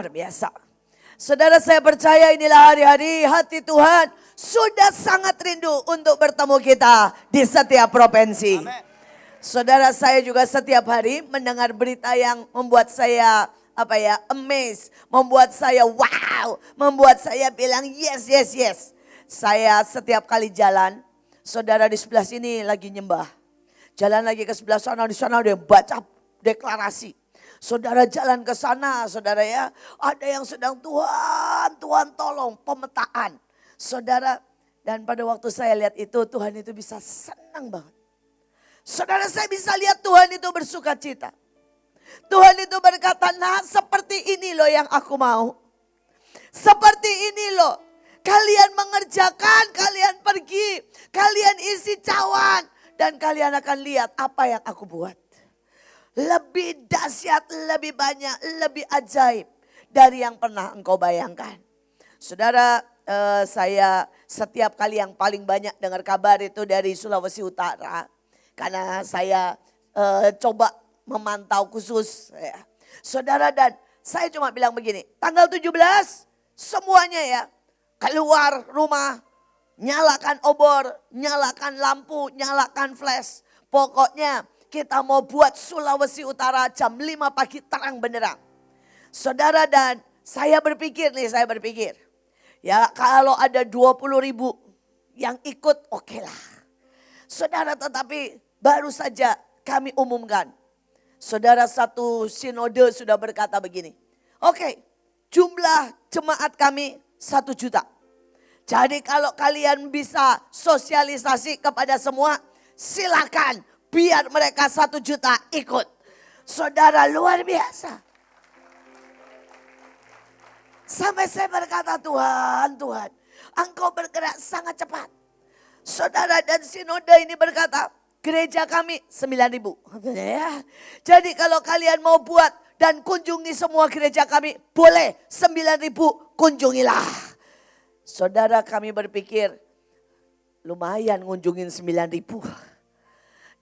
luar biasa. Saudara, saya percaya inilah hari-hari hati Tuhan sudah sangat rindu untuk bertemu kita di setiap provinsi. Amen. Saudara, saya juga setiap hari mendengar berita yang membuat saya amazed, membuat saya wow, membuat saya bilang yes, yes, yes. Saya setiap kali jalan, saudara di sebelah sini lagi nyembah. Jalan lagi ke sebelah sana, di sana dia baca deklarasi. Saudara jalan ke sana, saudara ya, ada yang sedang Tuhan tolong pemetaan. Saudara, dan pada waktu saya lihat itu, Tuhan itu bisa senang banget. Saudara, saya bisa lihat Tuhan itu bersuka cita. Tuhan itu berkata, nah seperti ini loh yang aku mau. Seperti ini loh, kalian mengerjakan, kalian pergi, kalian isi cawan. Dan kalian akan lihat apa yang aku buat. Lebih dahsyat, lebih banyak, lebih ajaib dari yang pernah engkau bayangkan. Saudara, saya setiap kali yang paling banyak dengar kabar itu dari Sulawesi Utara. Karena saya coba memantau khusus. Ya. Saudara, dan saya cuma bilang begini, tanggal 17 semuanya ya keluar rumah, nyalakan obor, nyalakan lampu, nyalakan flash. Pokoknya kita mau buat Sulawesi Utara jam 5 pagi terang benderang. Saudara, dan saya berpikir. Ya kalau ada 20.000 yang ikut oke lah. Saudara, tetapi baru saja kami umumkan. Saudara, satu sinode sudah berkata begini. Oke, jumlah jemaat kami 1 juta. Jadi kalau kalian bisa sosialisasi kepada semua, silakan. Biar mereka 1 juta ikut. Saudara, luar biasa. Sampai saya berkata, Tuhan, Engkau bergerak sangat cepat. Saudara, dan sinode ini berkata, gereja kami 9.000. Ya. Jadi kalau kalian mau buat dan kunjungi semua gereja kami, boleh 9.000 kunjungilah. Saudara, kami berpikir, lumayan ngunjungin 9.000.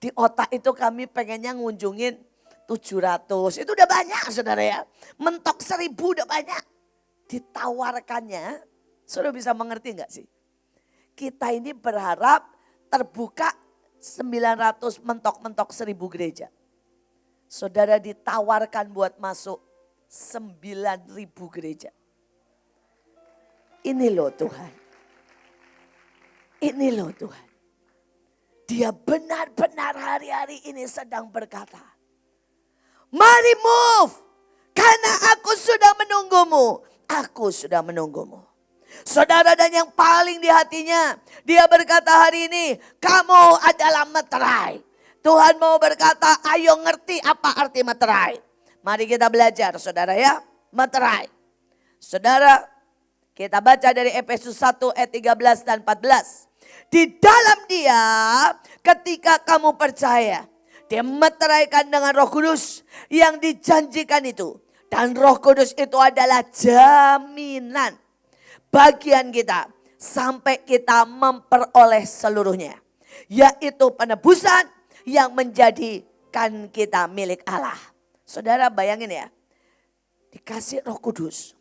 Di otak itu kami pengennya ngunjungin 700. Itu udah banyak, saudara ya. Mentok 1.000 udah banyak. Ditawarkannya, saudara bisa mengerti gak sih? Kita ini berharap terbuka 900, mentok-mentok 1.000 gereja. Saudara, ditawarkan buat masuk 9.000 gereja. Ini loh Tuhan. Ini loh Tuhan. Dia benar-benar hari-hari ini sedang berkata, mari move, karena aku sudah menunggumu. Aku sudah menunggumu. Saudara, dan yang paling di hatinya, dia berkata hari ini, kamu adalah meterai. Tuhan mau berkata, ayo ngerti apa arti meterai. Mari kita belajar, saudara ya, meterai. Saudara, kita baca dari Efesus 1 ayat 13 dan 14. Di dalam dia ketika kamu percaya, dia meteraikan dengan Roh Kudus yang dijanjikan itu. Dan Roh Kudus itu adalah jaminan bagian kita sampai kita memperoleh seluruhnya. Yaitu penebusan yang menjadikan kita milik Allah. Saudara, bayangin ya, dikasih Roh Kudus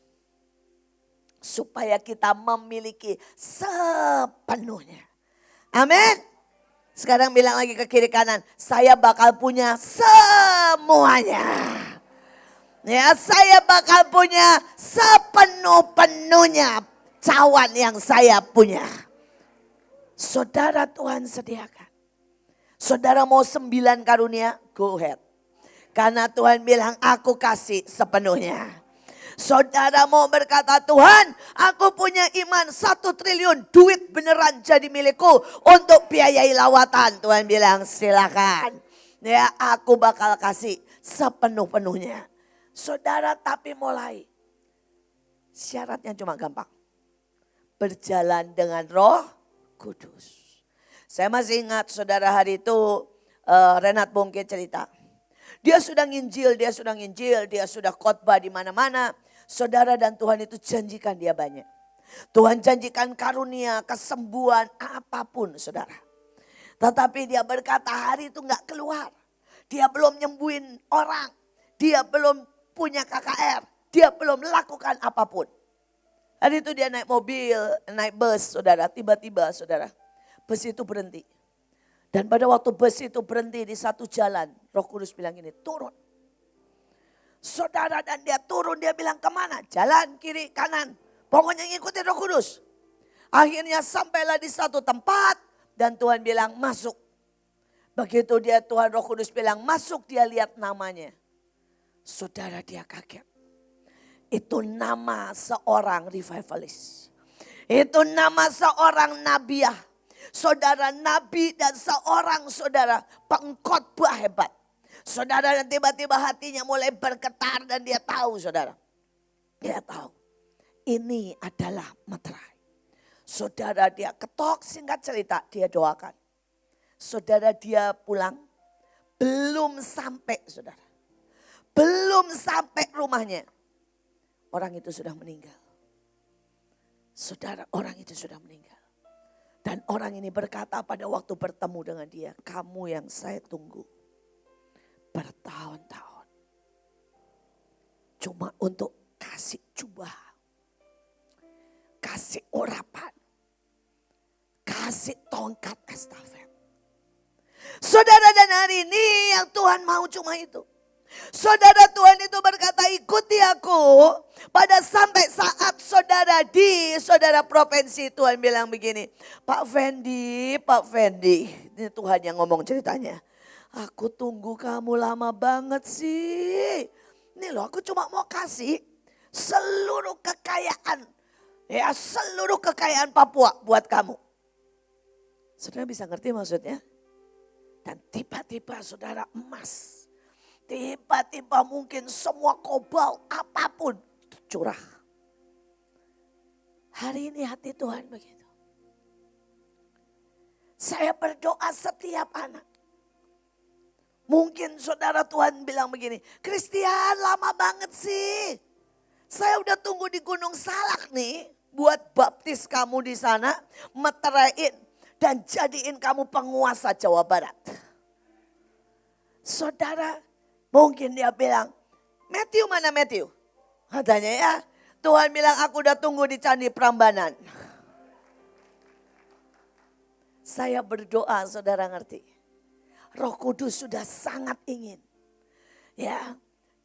supaya kita memiliki sepenuhnya. Amin. Sekarang bilang lagi ke kiri kanan, saya bakal punya semuanya. Ya, saya bakal punya sepenuh-penuhnya cawan yang saya punya. Saudara, Tuhan sediakan. Saudara mau 9 karunia, go ahead. Karena Tuhan bilang aku kasih sepenuhnya. Saudara mau berkata, Tuhan aku punya iman 1 triliun, duit beneran jadi milikku untuk biayai lawatan. Tuhan bilang silakan. Ya, aku bakal kasih sepenuh-penuhnya. Saudara, tapi mulai. Syaratnya cuma gampang. Berjalan dengan Roh Kudus. Saya masih ingat saudara hari itu Renat Bongke cerita. Dia sudah nginjil, dia sudah khotbah di mana-mana. Saudara, dan Tuhan itu janjikan dia banyak. Tuhan janjikan karunia, kesembuhan, apapun saudara. Tetapi dia berkata hari itu gak keluar. Dia belum nyembuhin orang. Dia belum punya KKR. Dia belum lakukan apapun. Hari itu dia naik mobil, naik bus saudara. Tiba-tiba saudara, bus itu berhenti. Dan pada waktu bus itu berhenti di satu jalan, Roh Kudus bilang gini, turun. Saudara, dan dia turun, dia bilang kemana? Jalan, kiri, kanan. Pokoknya ngikutin Roh Kudus. Akhirnya sampailah di satu tempat dan Tuhan bilang masuk. Begitu dia Tuhan Roh Kudus bilang masuk, dia lihat namanya. Saudara, dia kaget. Itu nama seorang revivalist. Itu nama seorang nabiah. Saudara, nabi dan seorang saudara pengkhotbah hebat. Saudara, dan tiba-tiba hatinya mulai bergetar dan dia tahu saudara. Dia tahu ini adalah materai. Saudara, dia ketok, singkat cerita dia doakan. Saudara, dia pulang belum sampai saudara. Belum sampai rumahnya. Orang itu sudah meninggal. Saudara, orang itu sudah meninggal. Dan orang ini berkata pada waktu bertemu dengan dia, kamu yang saya tunggu bertahun-tahun. Cuma untuk kasih jubah, kasih urapan, kasih tongkat estafet. Saudara, dan hari ini yang Tuhan mau cuma itu. Saudara, Tuhan itu berkata ikuti aku. Pada sampai saat saudara di saudara provinsi, Tuhan bilang begini, Pak Fendi, ini Tuhan yang ngomong ceritanya. Aku tunggu kamu lama banget sih. Ini loh, aku cuma mau kasih seluruh kekayaan. Ya, seluruh kekayaan Papua buat kamu. Saudara bisa ngerti maksudnya? Dan tiba-tiba saudara emas. Tiba-tiba mungkin semua kobalt apapun curah. Hari ini hati Tuhan begitu. Saya berdoa setiap anak. Mungkin saudara Tuhan bilang begini, Christian lama banget sih. Saya udah tunggu di Gunung Salak nih buat baptis kamu di sana, meteraiin dan jadiin kamu penguasa Jawa Barat. Saudara, mungkin dia bilang, Matthew mana Matthew? Katanya ya, Tuhan bilang aku udah tunggu di Candi Prambanan. Saya berdoa saudara ngerti. Roh Kudus sudah sangat ingin. Ya,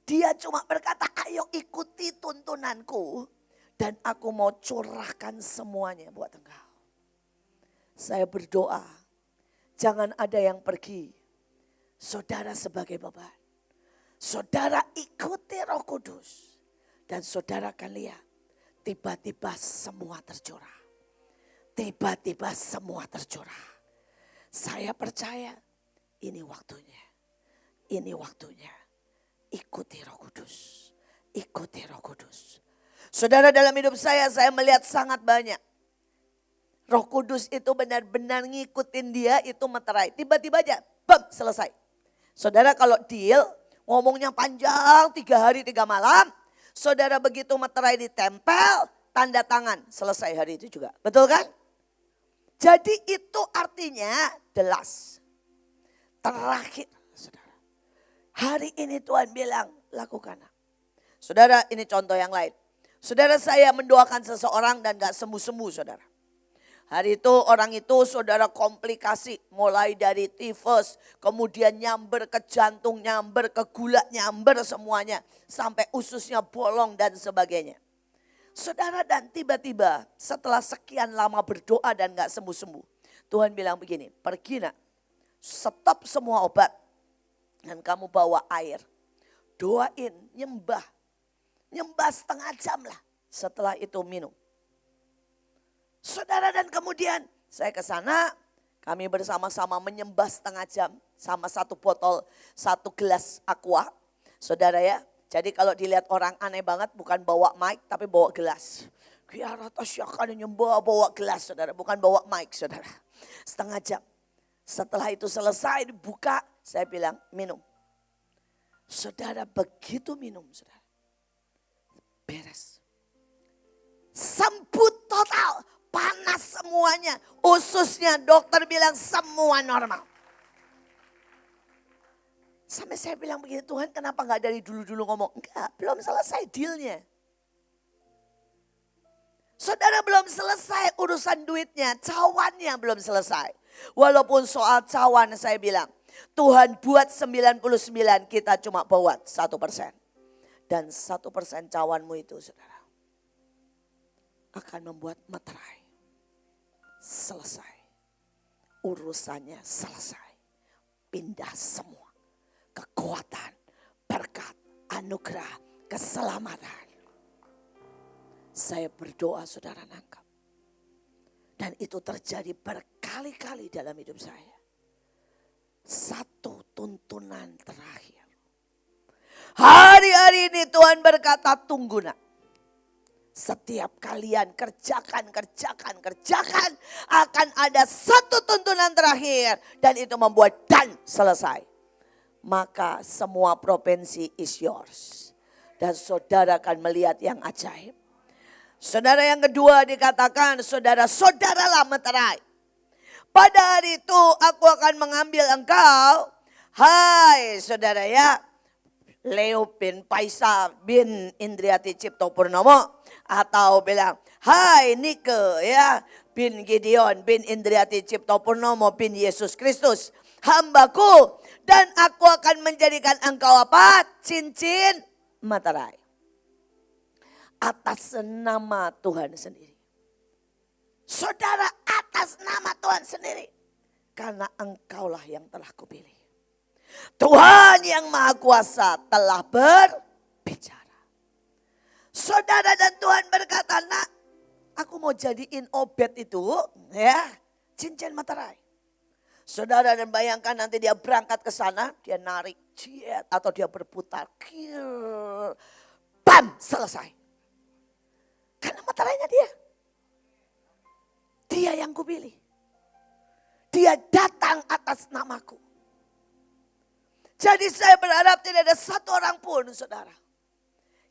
dia cuma berkata ayo ikuti tuntunanku. Dan aku mau curahkan semuanya buat engkau. Saya berdoa, jangan ada yang pergi. Saudara sebagai beban. Saudara ikuti Roh Kudus. Dan saudara akan lihat tiba-tiba semua tercurah. Tiba-tiba semua tercurah. Saya percaya ini waktunya. Ini waktunya. Ikuti Roh Kudus. Ikuti Roh Kudus. Saudara, dalam hidup saya melihat sangat banyak. Roh Kudus itu benar-benar ngikutin dia itu meterai. Tiba-tiba aja, bam, selesai. Saudara kalau deal, ngomongnya panjang 3 hari 3 malam. Saudara begitu meterai ditempel, tanda tangan, selesai hari itu juga. Betul kan? Jadi itu artinya the last. Terakhir, saudara. Hari ini Tuhan bilang, lakukan. Saudara, ini contoh yang lain. Saudara, saya mendoakan seseorang dan gak sembuh-sembuh saudara. Hari itu orang itu saudara komplikasi mulai dari tifus, kemudian nyamber ke jantung, nyamber ke gula, nyamber semuanya. Sampai ususnya bolong dan sebagainya. Saudara, dan tiba-tiba setelah sekian lama berdoa dan gak sembuh-sembuh. Tuhan bilang begini, pergi nak, stop semua obat. Dan kamu bawa air, doain, nyembah. Nyembah setengah jam lah, setelah itu minum. Saudara, dan kemudian saya ke sana, kami bersama-sama menyembah setengah jam sama satu botol, 1 gelas aqua. Saudara ya, jadi kalau dilihat orang aneh banget bukan bawa mic tapi bawa gelas. Kiara tasyakan nyembah bawa gelas saudara, bukan bawa mic saudara. Setengah jam. Setelah itu selesai dibuka, saya bilang minum. Saudara begitu minum saudara, beres. Semput total. Panas semuanya, ususnya dokter bilang semua normal. Sampai saya bilang begini, Tuhan kenapa gak dari dulu-dulu ngomong? Enggak, belum selesai dealnya. Saudara belum selesai urusan duitnya, cawannya belum selesai. Walaupun soal cawan saya bilang, Tuhan buat 99, kita cuma buat 1%. Dan 1% cawanmu itu saudara, akan membuat materai selesai. Urusannya selesai. Pindah semua. Kekuatan, berkat, anugerah, keselamatan. Saya berdoa saudara nangkap. Dan itu terjadi berkali-kali dalam hidup saya. Satu tuntunan terakhir. Hari-hari ini Tuhan berkata, tunggu nak. Setiap kalian kerjakan. Akan ada satu tuntunan terakhir. Dan itu membuat dan selesai. Maka semua provinsi is yours. Dan saudara akan melihat yang ajaib. Saudara yang kedua dikatakan, saudara-saudaralah meterai. Pada hari itu aku akan mengambil engkau. Hai saudara ya. Leo bin Paisa bin Indriati Cipto Purnomo. Atau bilang, hai Nike ya. Bin Gideon bin Indriati Cipto Purnomo bin Yesus Kristus. Hambaku. Dan aku akan menjadikan engkau apa? Cincin materai. Atas nama Tuhan sendiri. Saudara atas nama Tuhan sendiri. Karena engkaulah yang telah kupilih. Tuhan yang Maha Kuasa telah berbicara. Saudara dan Tuhan berkata, nak aku mau jadiin Obed itu ya cincin materai. Saudara dan bayangkan nanti dia berangkat ke sana, dia narik jet atau dia berputar. Bam, selesai. Karena materainya dia. Dia yang kupilih. Dia datang atas namaku. Jadi saya berharap tidak ada satu orang pun saudara.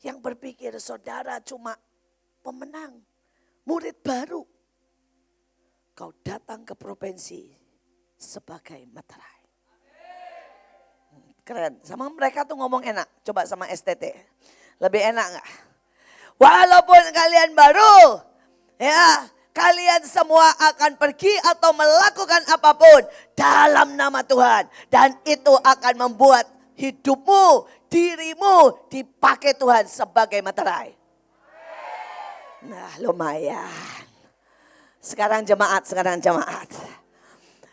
Yang berpikir saudara cuma pemenang. Murid baru. Kau datang ke provinsi sebagai materai. Keren. Sama mereka tuh ngomong enak. Coba sama STT. Lebih enak gak? Walaupun kalian baru. Ya. Kalian semua akan pergi atau melakukan apapun dalam nama Tuhan. Dan itu akan membuat hidupmu, dirimu dipakai Tuhan sebagai materai. Nah lumayan. Sekarang jemaat.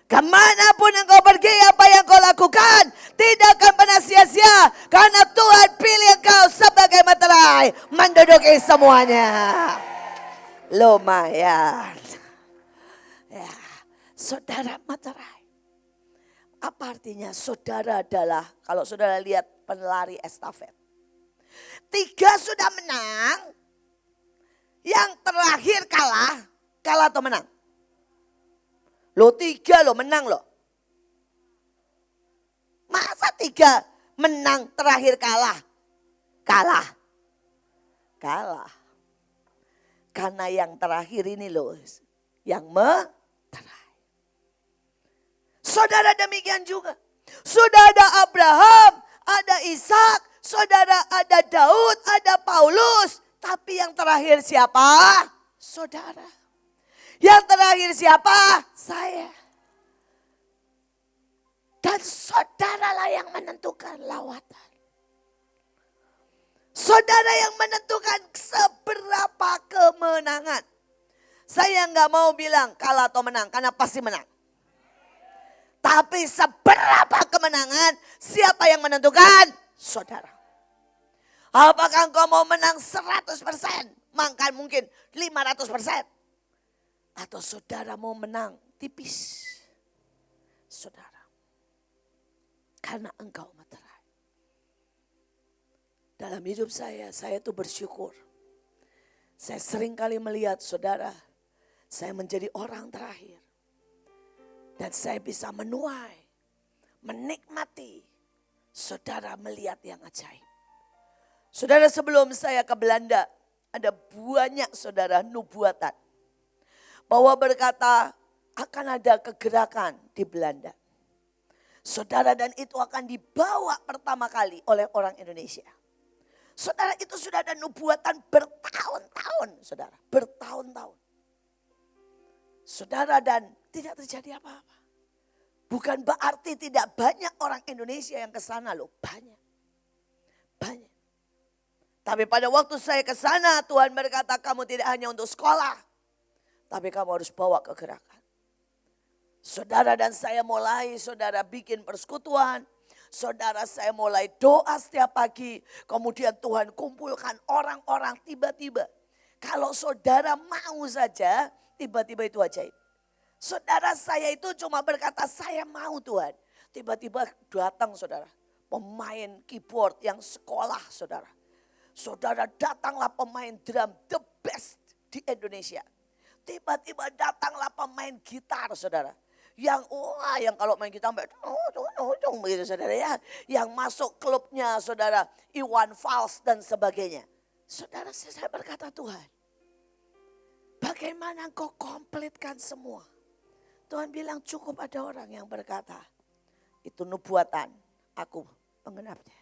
Kemanapun engkau pergi, apa yang kau lakukan tidak akan pernah sia-sia. Karena Tuhan pilih engkau sebagai materai. Menduduki semuanya. Lumayan. Ya, saudara materai. Apa artinya? Saudara adalah, kalau saudara lihat pelari estafet. 3 sudah menang. Yang terakhir kalah. Kalah atau menang? Lo 3 lo menang lo. Masa 3 menang terakhir kalah? Kalah. Karena yang terakhir ini loh. Yang materai. Saudara demikian juga. Sudah ada Abraham, ada Ishak, saudara ada Daud, ada Paulus. Tapi yang terakhir siapa? Saudara. Yang terakhir siapa? Saya. Dan saudaralah yang menentukan lawatan. Saudara yang menentukan seberapa kemenangan. Saya nggak mau bilang kalah atau menang, karena pasti menang. Tapi seberapa kemenangan, siapa yang menentukan? Saudara. Apakah engkau mau menang 100%? Maka mungkin 500%. Atau saudara mau menang tipis. Saudara. Karena engkau materai. Dalam hidup saya tuh bersyukur. Saya sering kali melihat saudara, saya menjadi orang terakhir. Dan saya bisa menuai, menikmati saudara melihat yang ajaib. Saudara sebelum saya ke Belanda, ada banyak saudara nubuatan. Bahwa berkata akan ada kegerakan di Belanda. Saudara, dan itu akan dibawa pertama kali oleh orang Indonesia. Saudara, itu sudah ada nubuatan bertahun-tahun, saudara, bertahun-tahun. Saudara, dan tidak terjadi apa-apa. Bukan berarti tidak banyak orang Indonesia yang ke sana loh, banyak. Banyak. Tapi pada waktu saya ke sana, Tuhan berkata, kamu tidak hanya untuk sekolah, tapi kamu harus bawa ke gerakan. Saudara, dan saya mulai, saudara, bikin persekutuan. Saudara, saya mulai doa setiap pagi. Kemudian Tuhan kumpulkan orang-orang, tiba-tiba. Kalau saudara mau saja, tiba-tiba itu ajaib. Saudara, saya itu cuma berkata, saya mau Tuhan. Tiba-tiba datang, saudara, pemain keyboard yang sekolah, saudara. Saudara, datanglah pemain drum the best di Indonesia. Tiba-tiba datanglah pemain gitar, saudara. Yang kalau main gitar sampai begitu, saudara ya. Yang masuk klubnya, saudara, Iwan Fals dan sebagainya. Saudara, saya berkata, Tuhan, bagaimana engkau komplitkan semua? Tuhan bilang cukup ada orang yang berkata, itu nubuatan, aku penggenapnya.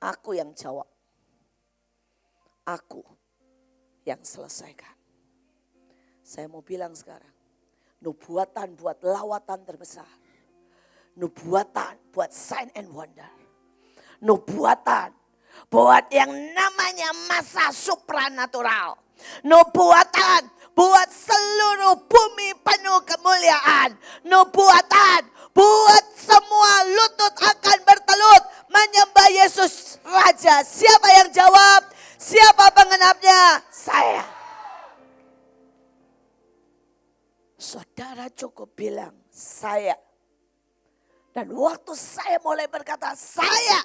Aku yang jawab. Aku yang selesaikan. Saya mau bilang sekarang, nubuatan buat lawatan terbesar. Nubuatan buat sign and wonder. Nubuatan buat yang namanya masa supranatural. Nubuatan buat seluruh bumi penuh kemuliaan. Nubuatan buat semua lutut akan bertelut menyembah Yesus Raja. Siapa yang jawab? Siapa penggenapnya? Saya. Saudara cukup bilang saya. Dan waktu saya mulai berkata saya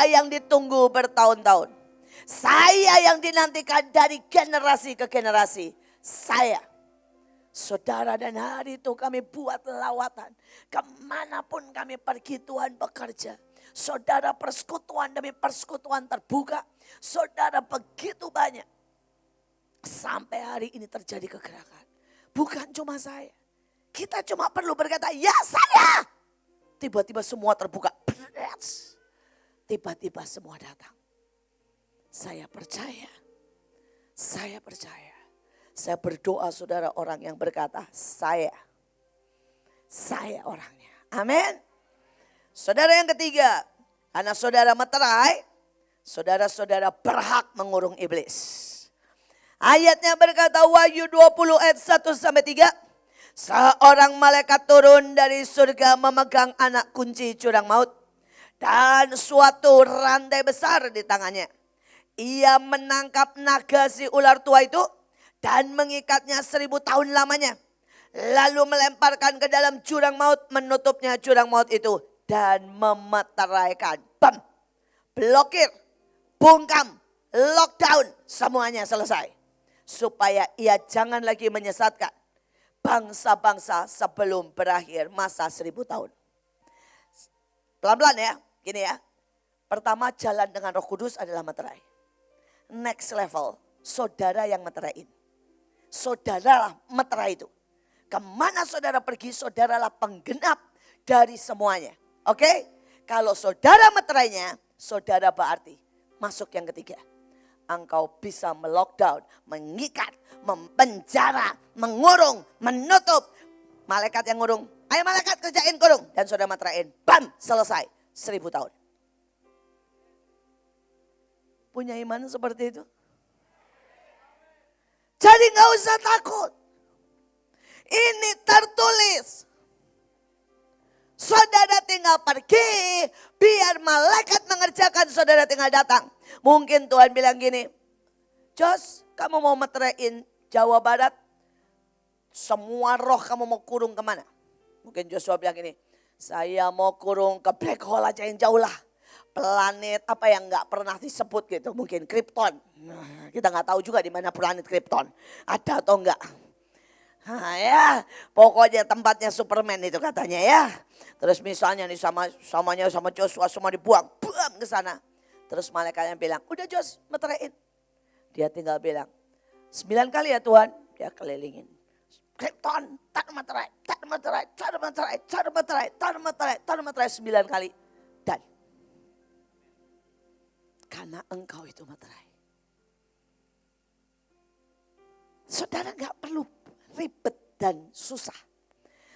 yang ditunggu bertahun-tahun. Saya yang dinantikan dari generasi ke generasi. Saya. Saudara, dan hari itu kami buat lawatan. Kemanapun kami pergi Tuhan bekerja. Saudara, persekutuan demi persekutuan terbuka. Saudara, begitu banyak. Sampai hari ini terjadi kegerakan. Bukan cuma saya. Kita cuma perlu berkata, ya saya. Tiba-tiba semua terbuka. Tiba-tiba semua datang. Saya percaya. Saya percaya. Saya berdoa saudara orang yang berkata, saya orangnya. Amin. Saudara yang ketiga, karena saudara meterai, saudara-saudara berhak mengurung iblis. Ayatnya berkata Wahyu 20 ayat 1 sampai 3. Seorang malaikat turun dari surga memegang anak kunci jurang maut dan suatu rantai besar di tangannya. Ia menangkap naga si ular tua itu dan mengikatnya 1000 tahun lamanya. Lalu melemparkan ke dalam jurang maut, menutupnya jurang maut itu dan memeteraikan. Bam, blokir, bungkam, lockdown, semuanya selesai. Supaya ia jangan lagi menyesatkan bangsa-bangsa sebelum berakhir masa 1000 tahun. Pelan-pelan ya, gini ya. Pertama, jalan dengan Roh Kudus adalah meterai. Next level, saudara yang meteraiin. Saudaralah meterai itu. Kemana saudara pergi, saudaralah penggenap dari semuanya. Oke? Kalau saudara meterainya, saudara berarti masuk yang ketiga. Engkau bisa melockdown, mengikat, mempenjara, mengurung, menutup. Malaikat yang ngurung, ayo malaikat kerjain kurung. Dan saudara meteraiin, bam, selesai. 1000 tahun. Punya iman seperti itu? Jadi gak usah takut. Ini tertulis. Saudara tinggal pergi, biar malaikat mengerjakan, saudara tinggal datang. Mungkin Tuhan bilang gini, Jos, kamu mau meteraiin Jawa Barat, semua roh kamu mau kurung kemana? Mungkin Joshua bilang gini, saya mau kurung ke black hole aja yang jauh lah. Planet apa yang gak pernah disebut gitu, mungkin Krypton. Nah, kita gak tahu juga di mana planet Krypton, ada atau enggak. Nah, ya, pokoknya tempatnya Superman itu katanya ya. Terus misalnya nih sama Joshua semua dibuang, buang ke sana. Terus malaikatnya bilang, udah Jos, meteraiin. Dia tinggal bilang, 9 kali ya Tuhan, dia kelilingin. Krypton, tanah materai, tanah materai, tanah materai, tanah materai, tanah materai, tanah materai 9 kali. Dan karena engkau itu materai. Saudara gak perlu ribet dan susah.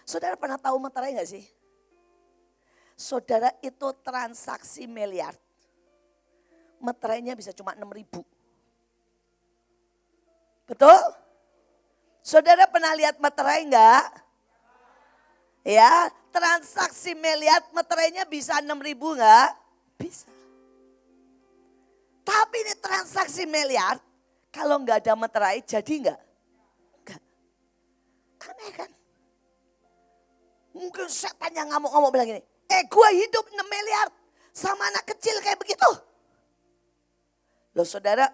Saudara pernah tahu materai gak sih? Saudara itu transaksi miliar. Materainya bisa cuma 6.000. Betul? Saudara pernah lihat materai enggak? Ya, transaksi miliar materainya bisa 6.000 enggak? Bisa. Tapi ini transaksi miliar, kalau enggak ada materai jadi enggak? Enggak. Aneh kan? Mungkin setan yang ngamuk-ngamuk bilang gini, gue hidup 6 miliar sama anak kecil kayak begitu. Loh saudara,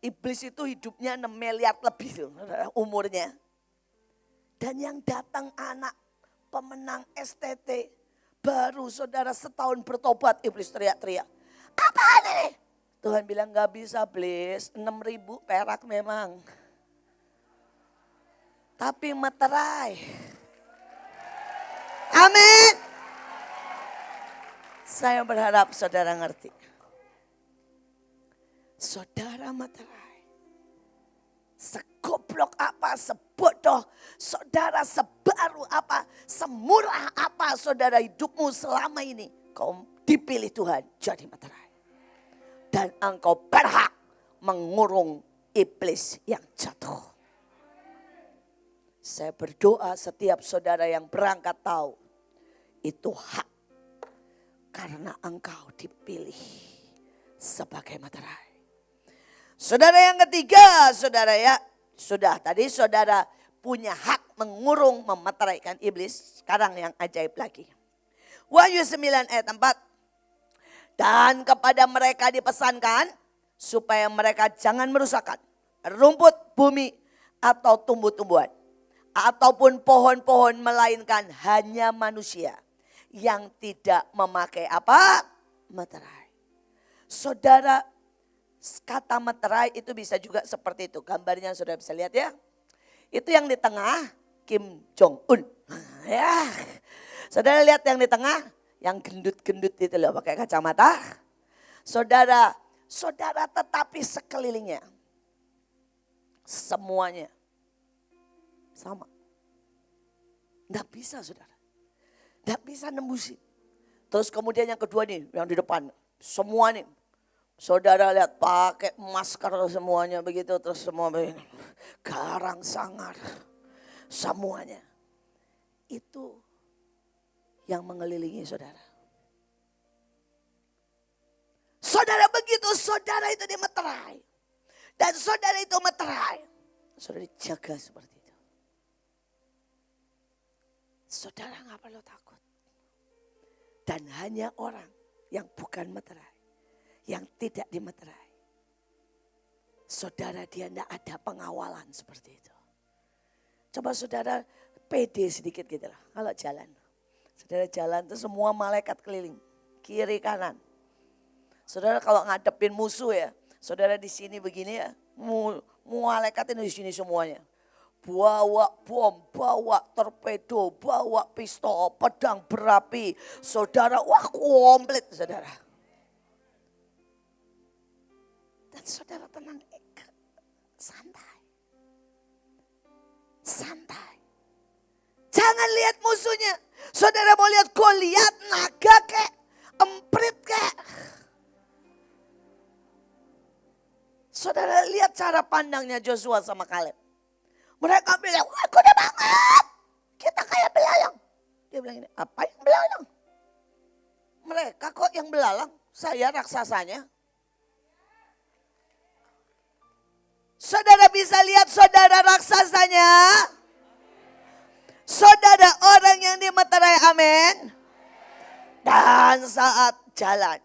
iblis itu hidupnya 6 miliar lebih umurnya. Dan yang datang anak pemenang STT baru saudara setahun bertobat, iblis teriak-teriak. Apa ini? Tuhan bilang gak bisa iblis, 6.000 perak memang. Tapi materai. Amin. Saya berharap saudara ngerti. Saudara materai, segoblok apa, sebodoh, saudara sebaru apa, semurah apa saudara hidupmu selama ini, kau dipilih Tuhan jadi materai. Dan engkau berhak mengurung iblis yang jatuh. Saya berdoa setiap saudara yang berangkat tahu, itu hak karena engkau dipilih sebagai materai. Saudara yang ketiga, saudara ya, sudah tadi saudara punya hak mengurung, memeteraikan iblis. Sekarang yang ajaib lagi. Wahyu 9 ayat 4. Dan kepada mereka dipesankan supaya mereka jangan merusakkan rumput bumi atau tumbuh-tumbuhan. Ataupun pohon-pohon, melainkan hanya manusia yang tidak memakai apa? Materai. Saudara, kata materai itu bisa juga seperti itu. Gambarnya saudara bisa lihat ya. Itu yang di tengah Kim Jong Un. Ya. Saudara lihat yang di tengah, yang gendut-gendut itu loh pakai kacamata. Saudara tetapi sekelilingnya semuanya sama. Enggak bisa saudara. Enggak bisa nembusin. Terus kemudian yang kedua nih, yang di depan. Semua nih. Saudara lihat pakai masker semuanya begitu, terus semua begini. Garang sangar. Semuanya. Itu yang mengelilingi saudara. Saudara begitu, saudara itu dimeterai. Dan saudara itu meterai. Saudara dijaga seperti itu. Saudara gak perlu takut. Dan hanya orang yang bukan meterai, yang tidak dimeterai, saudara dia tidak ada pengawalan seperti itu. Coba saudara pede sedikit gitu lah kalau jalan. Saudara jalan itu semua malaikat keliling, kiri kanan. Saudara kalau ngadepin musuh ya, saudara di sini begini ya, malaikat ini di sini semuanya. Bawa bom, bawa torpedo, bawa pistol, pedang berapi. Saudara, wah komplit saudara. Dan saudara tenang, santai. Santai. Jangan lihat musuhnya. Saudara mau lihat Goliat, naga kek, emprit kek. Saudara lihat cara pandangnya Joshua sama Kaleb. Mereka bilang, wah kuda banget. Kita kayak belalang. Dia bilang ini, apa yang belalang? Mereka kok yang belalang, saya raksasanya. Saudara bisa lihat saudara raksasanya. Saudara orang yang dimeterai, amin. Dan saat jalan,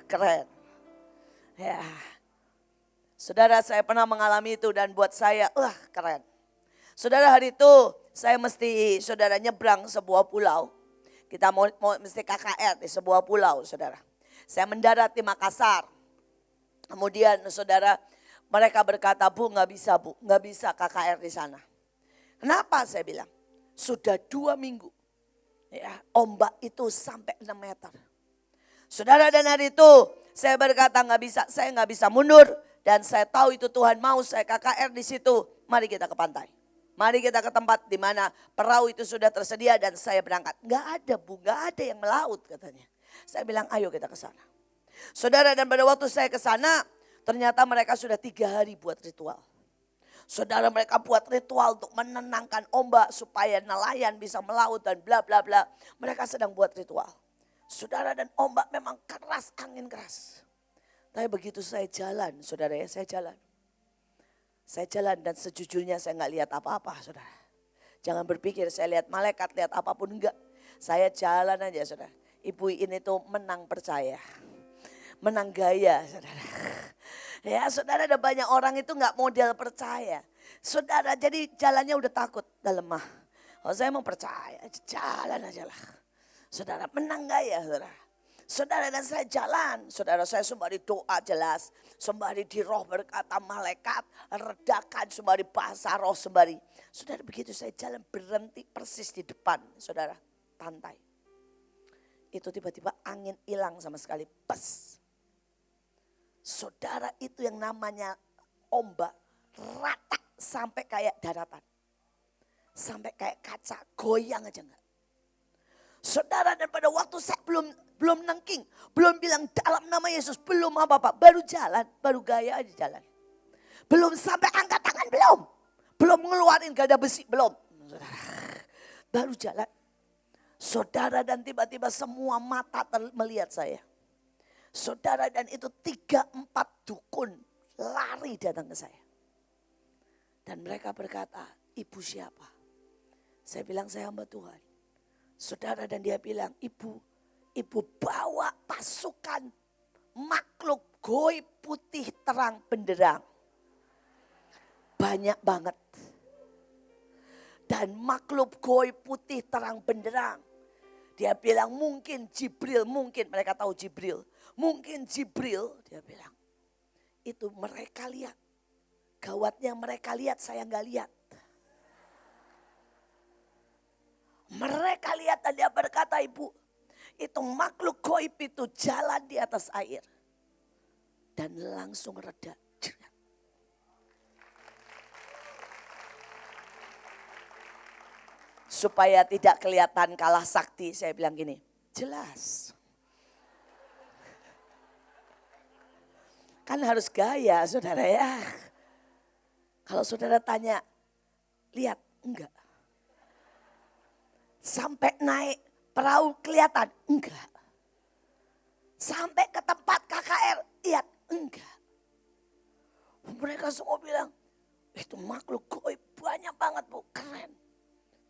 keren. Ya. Saudara, saya pernah mengalami itu dan buat saya, keren. Saudara, hari itu saya mesti saudara nyebrang sebuah pulau. Kita mau mesti KKR di sebuah pulau, saudara. Saya mendarat di Makassar. Kemudian saudara, mereka berkata, Bu nggak bisa KKR di sana. Kenapa saya bilang? Sudah 2 minggu. Ya, ombak itu sampai 6 meter. Saudara, dan hari itu saya berkata saya nggak bisa mundur. Dan saya tahu itu Tuhan mau saya KKR di situ. Mari kita ke pantai. Mari kita ke tempat di mana perahu itu sudah tersedia dan saya berangkat. Nggak ada nggak ada yang melaut katanya. Saya bilang ayo kita ke sana. Saudara, dan pada waktu saya ke sana ternyata mereka sudah 3 hari buat ritual. Saudara, mereka buat ritual untuk menenangkan ombak supaya nelayan bisa melaut dan bla bla bla. Mereka sedang buat ritual. Saudara, dan ombak memang keras, angin keras. Tapi begitu saya jalan, saudara ya, saya jalan. Saya jalan dan sejujurnya saya nggak lihat apa-apa, saudara. Jangan berpikir saya lihat malaikat, lihat apapun, enggak. Saya jalan aja, saudara. Ibu ini tuh menang percaya. Menang gaya, saudara. Ya, saudara, ada banyak orang itu nggak model percaya. Saudara, jadi jalannya udah takut, udah lemah. Kalau saya mau percaya, jalan aja lah. Saudara, menang gaya, saudara. Saudara, dan saya jalan. Saudara, saya sembari doa jelas. Sembari di roh berkata malaikat, redakan sembari bahasa roh sembari. Saudara, begitu saya jalan berhenti persis di depan, saudara, pantai. Itu tiba-tiba angin hilang sama sekali, pes. Saudara, itu yang namanya ombak rata sampai kayak daratan. Sampai kayak kaca, goyang aja enggak. Saudara, dan pada waktu saya belum nengking, belum bilang dalam nama Yesus, belum apa-apa, baru jalan, baru gaya aja jalan. Belum sampai angkat tangan, belum ngeluarin gada besi, belum. Saudara, baru jalan. Saudara, dan tiba-tiba semua mata melihat saya. Saudara, dan itu 3-4 dukun lari datang ke saya. Dan mereka berkata, ibu siapa? Saya bilang saya hamba Tuhan. Saudara, dan dia bilang, ibu bawa pasukan makhluk goib putih terang benderang. Banyak banget. Dan makhluk goib putih terang benderang. Dia bilang mungkin Jibril, mungkin mereka tahu Jibril. Mungkin Jibril, dia bilang. Itu mereka lihat. Gawatnya mereka lihat, saya nggak lihat. Mereka lihat dan dia berkata, ibu, itu makhluk goib itu jalan di atas air. Dan langsung reda. Supaya tidak kelihatan kalah sakti, saya bilang gini, jelas. Kan harus gaya, saudara ya. Kalau saudara tanya, lihat, enggak. Sampai naik perahu kelihatan, enggak. Sampai ke tempat KKR, lihat, enggak. Mereka semua bilang, itu makhluk goib banyak banget bu, keren.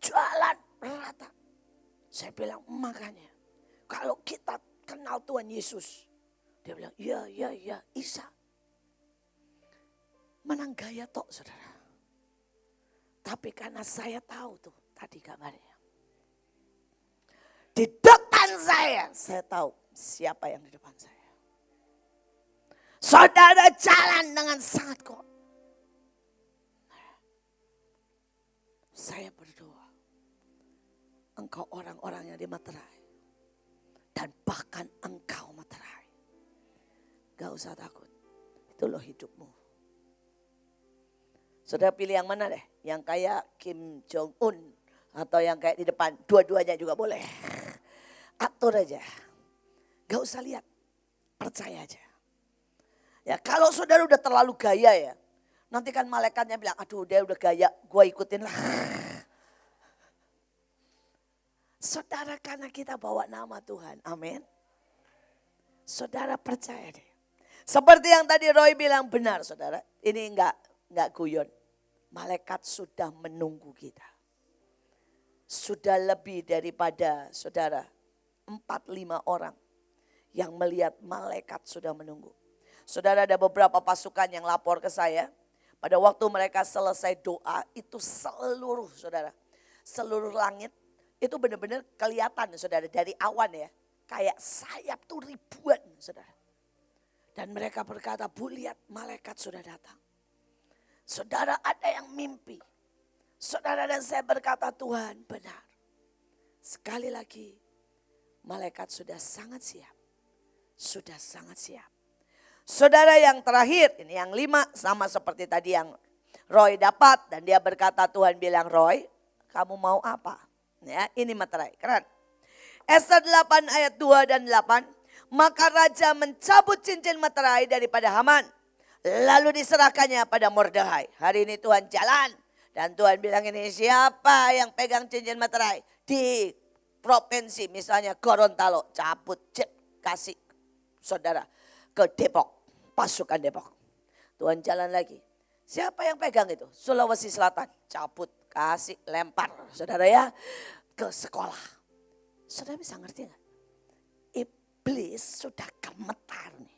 Jalan rata. Saya bilang makanya kalau kita kenal Tuhan Yesus. Dia bilang iya Isa. Menang gaya tok saudara. Tapi karena saya tahu tuh tadi kabarnya. Di depan saya tahu siapa yang di depan saya. Saudara jalan dengan sangat kuat. Saya berdoa. Engkau orang-orang yang di materai. Dan bahkan engkau materai. Gak usah takut. Itu loh hidupmu. Saudara pilih yang mana deh? Yang kayak Kim Jong Un. Atau yang kayak di depan. Dua-duanya juga boleh. Atur aja. Gak usah lihat. Percaya aja. Ya kalau saudara udah terlalu gaya ya. Nanti kan malaikatnya bilang, aduh dia udah gaya. Gua ikutin lah. Saudara, karena kita bawa nama Tuhan. Amin. Saudara percaya deh. Seperti yang tadi Roy bilang benar saudara. Ini enggak guyon. Malaikat sudah menunggu kita. Sudah lebih daripada saudara 4-5 orang yang melihat malaikat sudah menunggu. Saudara, ada beberapa pasukan yang lapor ke saya. Pada waktu mereka selesai doa itu seluruh saudara. Seluruh langit. Itu benar-benar kelihatan saudara dari awan ya. Kayak sayap tuh ribuan saudara. Dan mereka berkata, bu lihat malaikat sudah datang. Saudara ada yang mimpi. Saudara dan saya berkata, Tuhan benar. Sekali lagi, malaikat sudah sangat siap. Sudah sangat siap. Saudara yang terakhir, ini yang 5 sama seperti tadi yang Roy dapat. Dan dia berkata, Tuhan bilang, Roy kamu mau apa? Ya, ini materai, keren. Esra 8 ayat 2 dan 8. Maka raja mencabut cincin materai daripada Haman. Lalu diserahkannya pada Mordekhai. Hari ini Tuhan jalan. Dan Tuhan bilang ini, siapa yang pegang cincin materai? Di provinsi misalnya Gorontalo, cabut, kasih saudara ke Depok. Pasukan Depok. Tuhan jalan lagi. Siapa yang pegang itu? Sulawesi Selatan, cabut, kasih, lempar. Saudara ya, ke sekolah. Saudara bisa ngerti gak? Iblis sudah gemetar nih.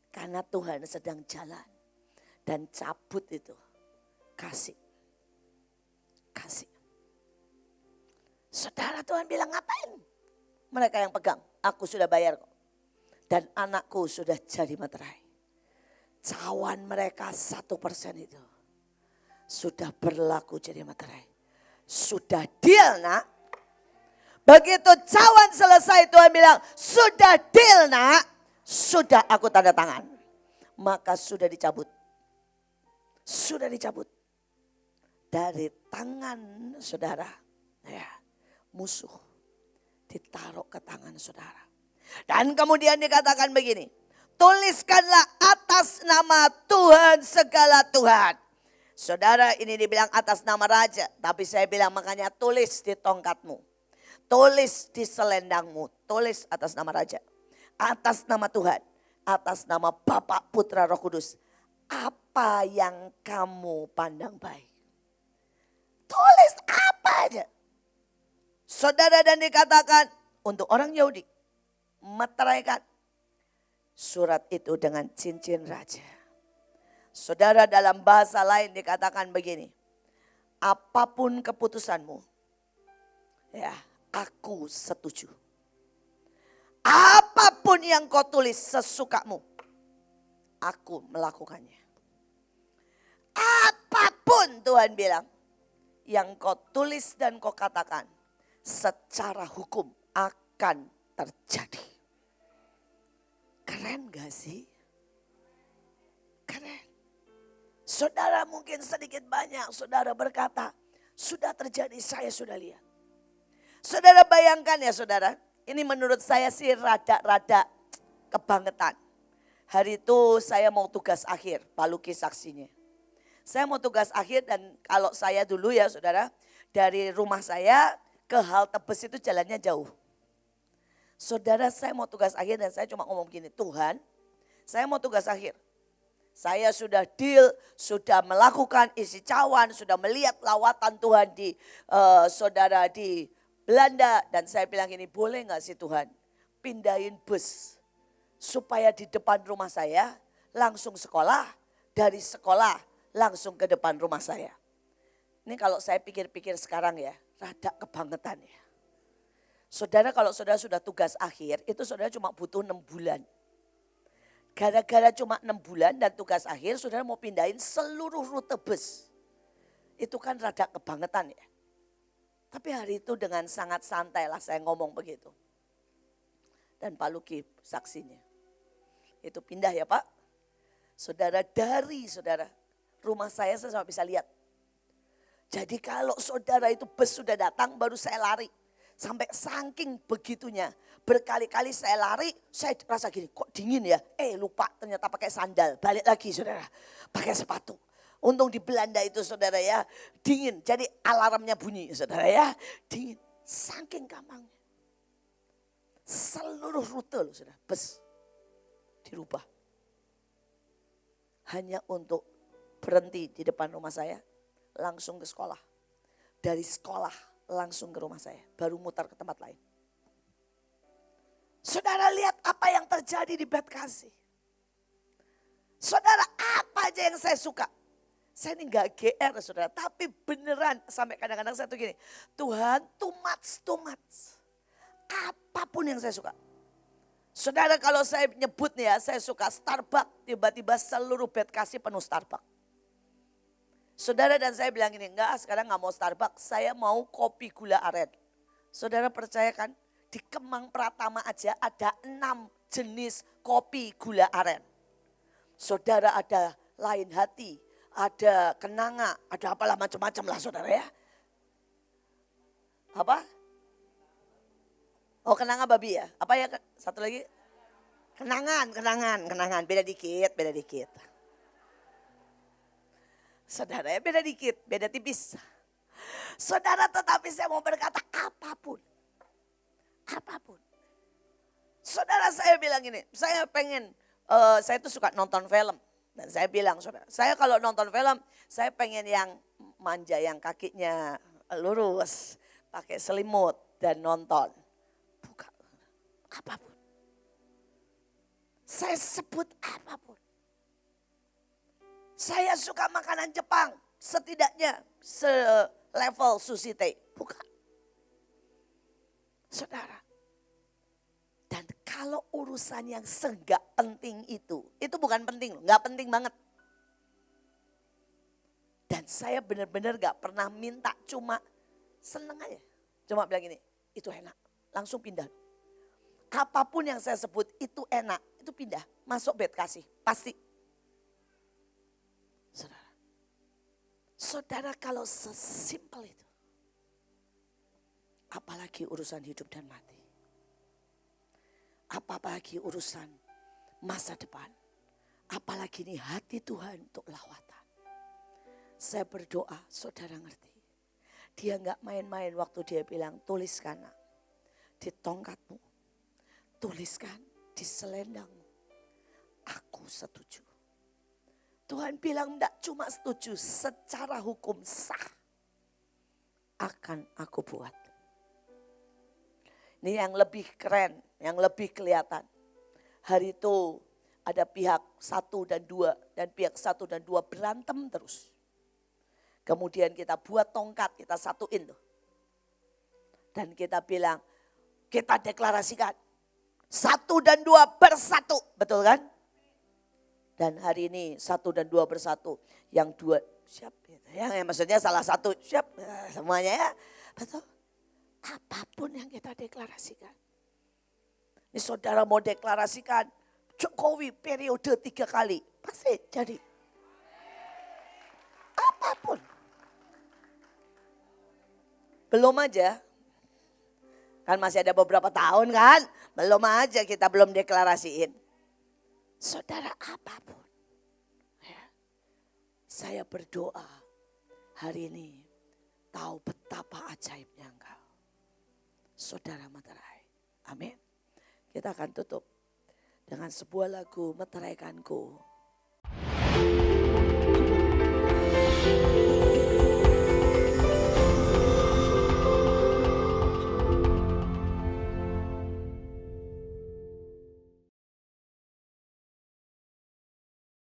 Karena Tuhan sedang jalan. Dan cabut itu. Kasih. Kasih. Saudara, Tuhan bilang ngapain? Mereka yang pegang. Aku sudah bayar kok. Dan anakku sudah jadi materai. Cawan mereka 1% itu. Sudah berlaku jadi materai. Sudah deal nak. Begitu cawan selesai Tuhan bilang, sudah deal nak. Sudah aku tanda tangan. Maka sudah dicabut. Sudah dicabut. Dari tangan saudara. Ya, musuh. Ditaruh ke tangan saudara. Dan kemudian dikatakan begini. Tuliskanlah atas nama Tuhan segala Tuhan. Saudara, ini dibilang atas nama raja. Tapi saya bilang makanya tulis di tongkatmu. Tulis di selendangmu. Tulis atas nama raja. Atas nama Tuhan. Atas nama Bapa, Putra, Roh Kudus. Apa yang kamu pandang baik. Tulis apa aja. Saudara, dan dikatakan untuk orang Yahudi. Meteraikan surat itu dengan cincin raja. Saudara, dalam bahasa lain dikatakan begini. Apapun keputusanmu. Ya, aku setuju. Apapun yang kau tulis sesukamu. Aku melakukannya. Apapun Tuhan bilang. Yang kau tulis dan kau katakan. Secara hukum akan terjadi. Keren gak sih? Keren. Saudara mungkin sedikit banyak saudara berkata. Sudah terjadi, saya sudah lihat. Saudara bayangkan ya saudara. Ini menurut saya sih rada-rada kebangetan. Hari itu saya mau tugas akhir, Pak Luki saksinya. Saya mau tugas akhir dan kalau saya dulu ya saudara. Dari rumah saya ke halte bus itu jalannya jauh. Saudara, saya mau tugas akhir dan saya cuma ngomong begini. Tuhan, saya mau tugas akhir. Saya sudah deal, sudah melakukan isi cawan, sudah melihat lawatan Tuhan di saudara di Belanda. Dan saya bilang ini, boleh gak sih Tuhan pindahin bus. Supaya di depan rumah saya langsung sekolah. Dari sekolah langsung ke depan rumah saya. Ini kalau saya pikir-pikir sekarang ya, rada kebangetan ya. Saudara, kalau saudara sudah tugas akhir, itu saudara cuma butuh 6 bulan. Gara-gara cuma 6 bulan dan tugas akhir, saudara mau pindahin seluruh rute bus. Itu kan rada kebangetan ya. Tapi hari itu dengan sangat santai lah saya ngomong begitu. Dan Pak Luki saksinya. Itu pindah ya Pak. Saudara, dari saudara, rumah saya sampai bisa lihat. Jadi kalau saudara itu bus sudah datang baru saya lari. Sampai saking begitunya. Berkali-kali saya lari, saya rasa gini, kok dingin ya? Lupa ternyata pakai sandal. Balik lagi saudara, pakai sepatu. Untung di Belanda itu saudara ya, dingin. Jadi alarmnya bunyi saudara ya, dingin. Saking gampangnya. Seluruh rute loh saudara, bus dirubah. Hanya untuk berhenti di depan rumah saya, langsung ke sekolah. Dari sekolah langsung ke rumah saya, baru mutar ke tempat lain. Saudara lihat apa yang terjadi di Bekasi. Saudara, apa aja yang saya suka. Saya ini gak GR saudara, tapi beneran sampai kadang-kadang saya tuh gini. Tuhan, too much. Apapun yang saya suka. Saudara, kalau saya nyebut nih ya, saya suka Starbucks, tiba-tiba seluruh Bekasi penuh Starbucks. Saudara dan saya bilang gini, enggak sekarang nggak mau Starbucks, saya mau kopi gula aren. Saudara percaya kan? Di Kemang Pratama aja ada 6 jenis kopi gula aren. Saudara ada lain hati, ada kenanga, ada apalah macam-macam lah saudara ya. Apa? Oh kenanga babi ya? Apa ya satu lagi? Kenangan. Beda dikit. Saudara ya beda dikit, beda tipis. Saudara tetapi saya mau berkata apapun. Saudara saya bilang gini, saya pengen, saya tuh suka nonton film. Dan saya bilang saudara, saya kalau nonton film, saya pengen yang manja, yang kakinya lurus, pakai selimut dan nonton. Bukan, apapun. Saya sebut apapun. Saya suka makanan Jepang, setidaknya selevel sushi tei. Bukan. Saudara. Dan kalau urusan yang senggak penting itu bukan penting loh, gak penting banget. Dan saya benar-benar gak pernah minta, cuma seneng aja. Cuma bilang gini, itu enak, langsung pindah. Apapun yang saya sebut itu enak, itu pindah, masuk bed kasih, pasti. Saudara kalau sesimpel itu, apalagi urusan hidup dan mati. Apalagi urusan masa depan. Apalagi ini hati Tuhan untuk lawatan. Saya berdoa, saudara ngerti. Dia gak main-main waktu dia bilang, tuliskan di tongkatmu. Tuliskan di selendangmu. Aku setuju. Tuhan bilang gak cuma setuju, secara hukum sah. Akan aku buat. Ini yang lebih keren, yang lebih kelihatan. Hari itu ada pihak 1 dan 2 dan pihak 1 dan 2 berantem terus. Kemudian kita buat tongkat, kita satuin tuh. Dan kita bilang, kita deklarasikan 1 dan 2 bersatu, betul kan? Dan hari ini 1 dan 2 bersatu, yang 2 siap, yang maksudnya salah satu siap, semuanya ya, betul. Apapun yang kita deklarasikan. Ini saudara mau deklarasikan Jokowi periode 3 kali. Pasti jadi. Apapun. Belum aja. Kan masih ada beberapa tahun kan. Belum aja kita belum deklarasiin. Saudara apapun. Ya. Saya berdoa hari ini. Tahu betapa ajaibnya engkau. Saudara Meterai. Amin. Kita akan tutup dengan sebuah lagu Meteraikanku.